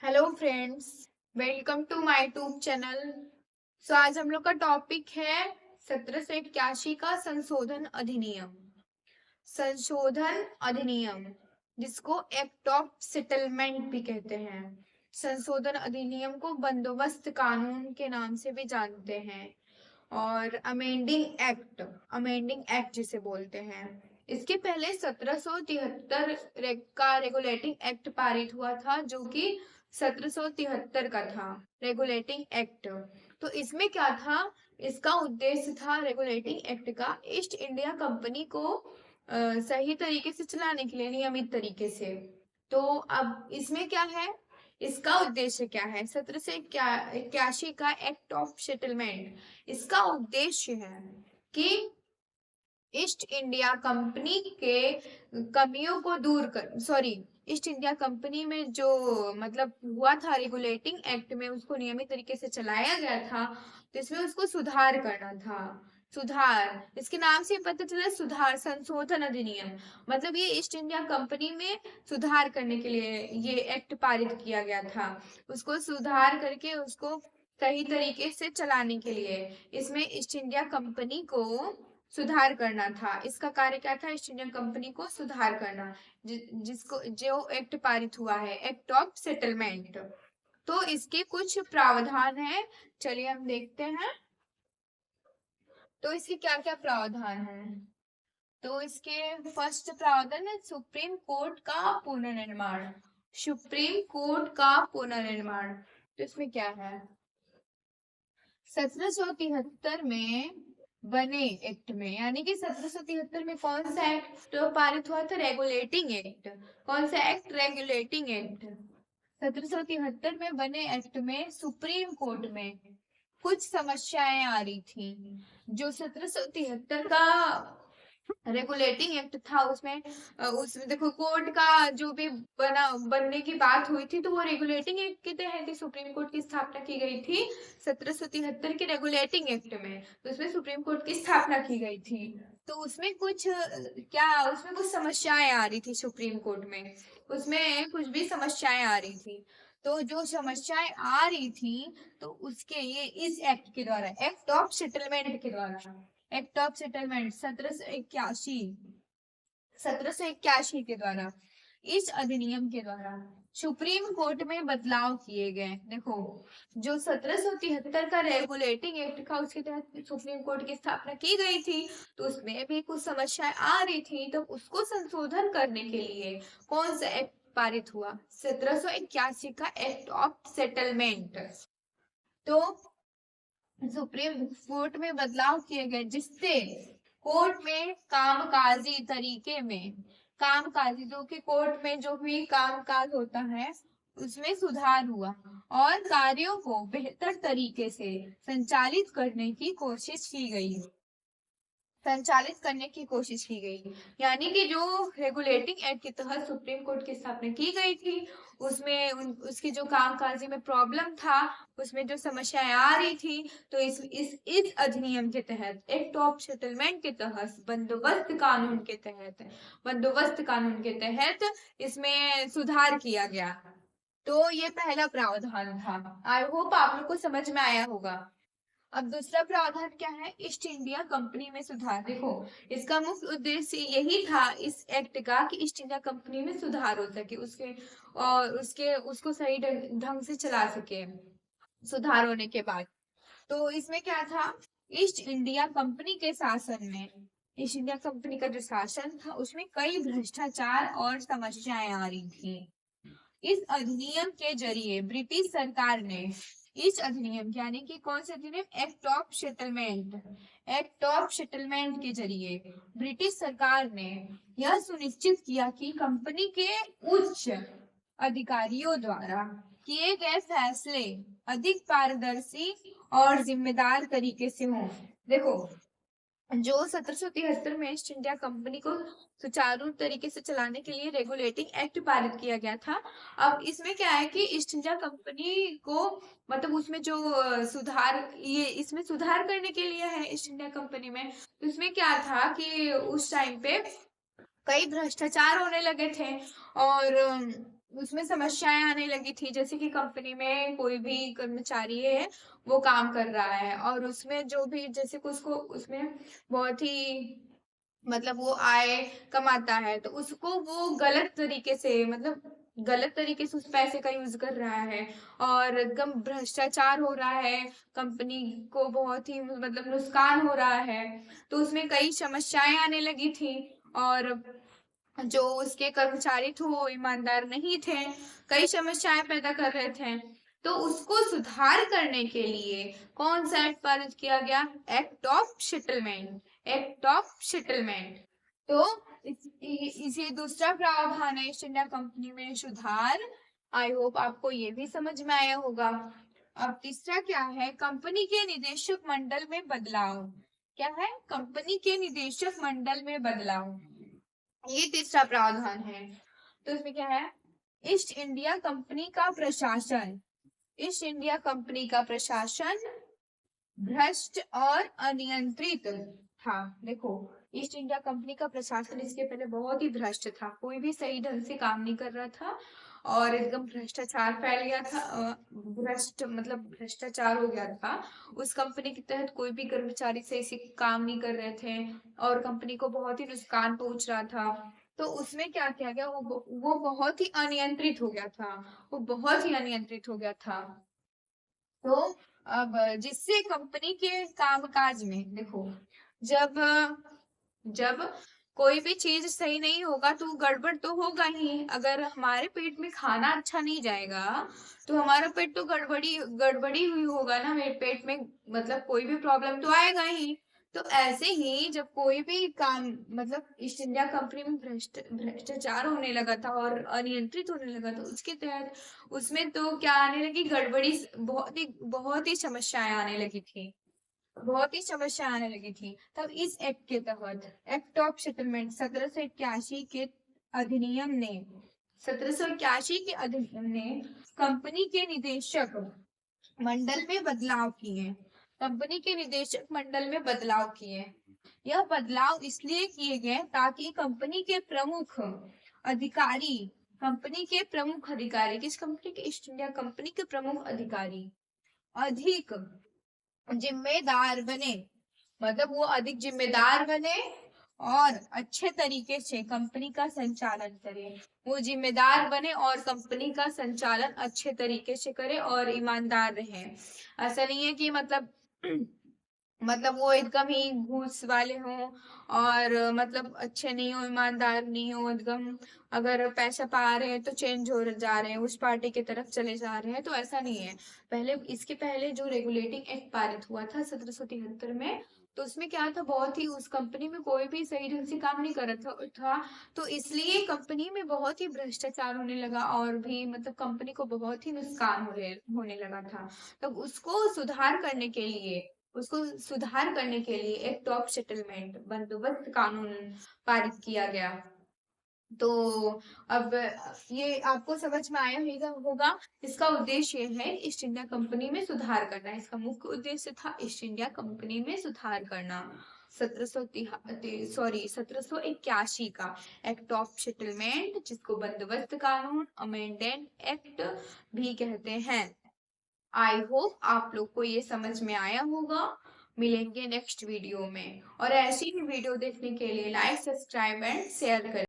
Hello friends, welcome to my YouTube channel. आज हम लोग का टॉपिक है 1781 का संशोधन अधिनियम जिसको एक्ट ऑफ सेटलमेंट भी कहते हैं। संशोधन अधिनियम को बंदोबस्त कानून के नाम से भी जानते हैं और अमेंडिंग एक्ट जिसे बोलते हैं। इसके पहले 1773 का रेगुलेटिंग एक्ट पारित हुआ था, जो कि 1773 का था रेगुलेटिंग एक्ट। तो इसमें क्या था? इसका उद्देश्य था रेगुलेटिंग एक्ट का ईस्ट इंडिया कंपनी को सही तरीके से चलाने के लिए, नियमित तरीके से। तो अब इसमें क्या है, इसका उद्देश्य क्या है? 1781 का एक्ट ऑफ सेटलमेंट, इसका उद्देश्य है कि ईस्ट इंडिया कंपनी के कमियों को दूर कर सॉरी ईस्ट इंडिया कंपनी में जो मतलब हुआ था रेगुलेटिंग एक्ट में, उसको नियमित तरीके से चलाया गया था, तो इसमें उसको सुधार करना था। सुधार, इसके नाम से पता चला, सुधार संशोधन अधिनियम। मतलब ये ईस्ट इंडिया कंपनी में सुधार करने के लिए ये एक्ट पारित किया गया था, उसको सुधार करके उसको सही तरीके से चलाने के लिए। इसमें ईस्ट इंडिया कंपनी को सुधार करना था। इसका कार्य क्या था? ईस्ट इंडिया कंपनी को सुधार करना, जिसको जो एक्ट पारित हुआ है, एक्ट ऑफ सेटलमेंट। तो इसके कुछ प्रावधान है, चलिए हम देखते हैं। तो इसके क्या क्या प्रावधान है? तो इसके फर्स्ट प्रावधान है सुप्रीम कोर्ट का पुनर्निर्माण। सुप्रीम कोर्ट का पुनर्निर्माण, तो इसमें क्या है? 1773 में बने एक्ट में, यानी कि 1773 में कौन सा एक्ट पारित हुआ था? Regulating act. कौन सा एक्ट? Regulating act. 1773 में बने एक्ट में सुप्रीम कोर्ट में कुछ समस्याएं आ रही थी। जो 1773 का रेगुलेटिंग एक्ट था, उसमें देखो, कोर्ट का जो भी बनने की बात हुई थी, तो वो रेगुलेटिंग एक्ट के तहत ही सुप्रीम कोर्ट की स्थापना की गई थी। 1773 के रेगुलेटिंग एक्ट में, तो उसमें सुप्रीम कोर्ट की स्थापना की गई थी। तो उसमें कुछ समस्याएं आ रही थी सुप्रीम कोर्ट में, उसमें कुछ भी समस्याएं आ रही थी। तो जो समस्याएं आ रही थी, तो उसके ये इस एक्ट के द्वारा, एक्ट ऑफ सेटलमेंट के द्वारा, एक्ट ऑफ सेटलमेंट 1781 के द्वारा, इस अधिनियम के द्वारा सुप्रीम कोर्ट में बदलाव किए गए। देखो, जो 1773 का रेगुलेटिंग एक्ट था, उसके तहत सुप्रीम कोर्ट की स्थापना की गई थी, तो उसमें भी कुछ समस्याएं आ रही थी। तो उसको संशोधन करने के लिए कौन सा एक्ट पारित हुआ? 1781 का एक्ट ऑफ सेटलमेंट। तो सुप्रीम कोर्ट में बदलाव किए गए, जिससे कोर्ट में कामकाजी जो कि कोर्ट में जो भी कामकाज होता है, उसमें सुधार हुआ और कार्यों को बेहतर तरीके से संचालित करने की कोशिश की गई। यानी कि जो रेगुलेटिंग एक्ट के तहत सुप्रीम कोर्ट की स्थापना की गई थी, उसकी जो कामकाजी में प्रॉब्लम था, उसमें जो समस्याएं आ रही थी, तो इस अधिनियम के तहत, एक्ट ऑफ सेटलमेंट के तहत, बंदोबस्त कानून के तहत इसमें सुधार किया गया। तो ये पहला प्रावधान था। आई होप आप लोग को समझ में आया होगा। अब दूसरा प्रावधान क्या है? ईस्ट इंडिया कंपनी में सुधार। देखो, इसका मुख्य उद्देश्य यही था इस एक्ट का कि ईस्ट इंडिया कंपनी में सुधार हो सके, उसको सही ढंग से चला सके सुधार होने के बाद। तो इसमें क्या था? ईस्ट इंडिया कंपनी के शासन में, ईस्ट इंडिया कंपनी का जो शासन था, उसमें कई भ्रष्टाचार और समस्याएं आ रही थी। इस अधिनियम के जरिए ब्रिटिश सरकार ने, इस अधिनियम यानी कि कौन सा अधिनियम? एक्ट ऑफ सेटलमेंट के जरिए ब्रिटिश सरकार ने यह सुनिश्चित किया कि कंपनी के उच्च अधिकारियों द्वारा किए गए फैसले अधिक पारदर्शी और जिम्मेदार तरीके से हों। देखो, जो 1773 में ईस्ट इंडिया कंपनी को सुचारू तरीके से चलाने के लिए रेगुलेटिंग एक्ट पारित किया गया था। अब इसमें क्या है कि ईस्ट इंडिया कंपनी को, मतलब उसमें जो इसमें सुधार करने के लिए है ईस्ट इंडिया कंपनी में। तो इसमें क्या था कि उस टाइम पे कई भ्रष्टाचार होने लगे थे, और उसमें समस्याएं आने लगी थी, जैसे कि कंपनी में कोई भी कर्मचारी है वो काम कर रहा है और उसमें जो भी जैसे कि उसको उसमें बहुत ही मतलब वो आय कमाता है तो उसको वो गलत तरीके से मतलब गलत तरीके से उस पैसे का यूज कर रहा है और एकदम भ्रष्टाचार हो रहा है, कंपनी को बहुत ही मतलब नुकसान हो रहा है। तो उसमें कई समस्याएं आने लगी थी और जो उसके कर्मचारी थे वो ईमानदार नहीं थे, कई समस्याएं पैदा कर रहे थे। तो उसको सुधार करने के लिए कौन सा एक्ट पारित किया गया? Act of settlement. Act of settlement. तो इसे दूसरा प्रावधान है ईस्ट इंडिया कंपनी में सुधार। आई होप आपको ये भी समझ में आया होगा। अब तीसरा क्या है? कंपनी के निदेशक मंडल में बदलाव। क्या है? कंपनी के निदेशक मंडल में बदलाव, ये तीसरा प्रावधान है। तो इसमें क्या है? ईस्ट इंडिया कंपनी का प्रशासन, ईस्ट इंडिया कंपनी का प्रशासन भ्रष्ट और अनियंत्रित था। देखो, ईस्ट इंडिया कंपनी का प्रशासन इसके पहले बहुत ही भ्रष्ट था, कोई भी सही ढंग से काम नहीं कर रहा था और एकदम भ्रष्टाचार फैल गया था। भ्रष्ट मतलब भ्रष्टाचार हो गया था। उस कंपनी के तहत कोई भी कर्मचारी सही से काम नहीं कर रहे थे और कंपनी को बहुत ही नुकसान पहुंच रहा था। तो उसमें क्या किया गया? वो बहुत ही अनियंत्रित हो गया था, वो बहुत ही अनियंत्रित हो गया था। तो अब जिससे कंपनी के कामकाज में देखो, जब जब कोई भी चीज सही नहीं होगा तो गड़बड़ तो होगा ही। अगर हमारे पेट में खाना अच्छा नहीं जाएगा तो हमारा पेट तो गड़बड़ी हुई होगा ना, मेरे पेट में मतलब कोई भी प्रॉब्लम तो आएगा ही। तो ऐसे ही जब कोई भी काम मतलब ईस्ट इंडिया कंपनी में भ्रष्टाचार होने लगा था और अनियंत्रित होने लगा था, उसके तहत उसमें तो क्या आने लगी? गड़बड़ी, बहुत ही समस्याएं आने लगी थी, बहुत ही समस्या आने लगी थी। तब इस एक्ट के तहत एक्ट ऑफ सेटलमेंट 1781 के अधिनियम ने 1781 के अधिनियम ने कंपनी के निदेशक मंडल में बदलाव किए, कंपनी के निदेशक मंडल में बदलाव किए। यह बदलाव इसलिए किए गए ताकि कंपनी के प्रमुख अधिकारी, किस कंपनी के? ईस्ट इंडिया कंपनी के प्रमुख अधिकारी अधिक जिम्मेदार बने, मतलब वो अधिक जिम्मेदार बने और अच्छे तरीके से कंपनी का संचालन करे। वो जिम्मेदार बने और कंपनी का संचालन अच्छे तरीके से करे और ईमानदार रहे। ऐसा नहीं है कि मतलब वो एकदम ही घूस वाले हों और मतलब अच्छे नहीं हो, ईमानदार नहीं हो एकदम। अगर पैसा पा रहे हैं तो चेंज हो जा रहे हैं, उस पार्टी की तरफ चले जा रहे हैं, तो ऐसा नहीं है। इसके पहले जो रेगुलेटिंग एक्ट पारित हुआ था 1773 में, तो उसमें क्या था? बहुत ही उस कंपनी में कोई भी सही ढंग से काम नहीं कर रहा था। तो इसलिए कंपनी में बहुत ही भ्रष्टाचार होने लगा और भी मतलब कंपनी को बहुत ही नुकसान होने लगा था। तब उसको सुधार करने के लिए एक्ट ऑफ सेटलमेंट बंदोबस्त कानून पारित किया गया। तो अब ये आपको समझ में आया होगा। इसका उद्देश्य ये है ईस्ट इंडिया कंपनी में सुधार करना, इसका मुख्य उद्देश्य था ईस्ट इंडिया कंपनी में सुधार करना। 1781 का एक्ट ऑफ सेटलमेंट, जिसको बंदोबस्त कानून अमेंडेंट एक्ट भी कहते हैं। आई होप आप लोग को ये समझ में आया होगा। मिलेंगे नेक्स्ट वीडियो में और ऐसी ही वीडियो देखने के लिए लाइक, सब्सक्राइब एंड शेयर करें।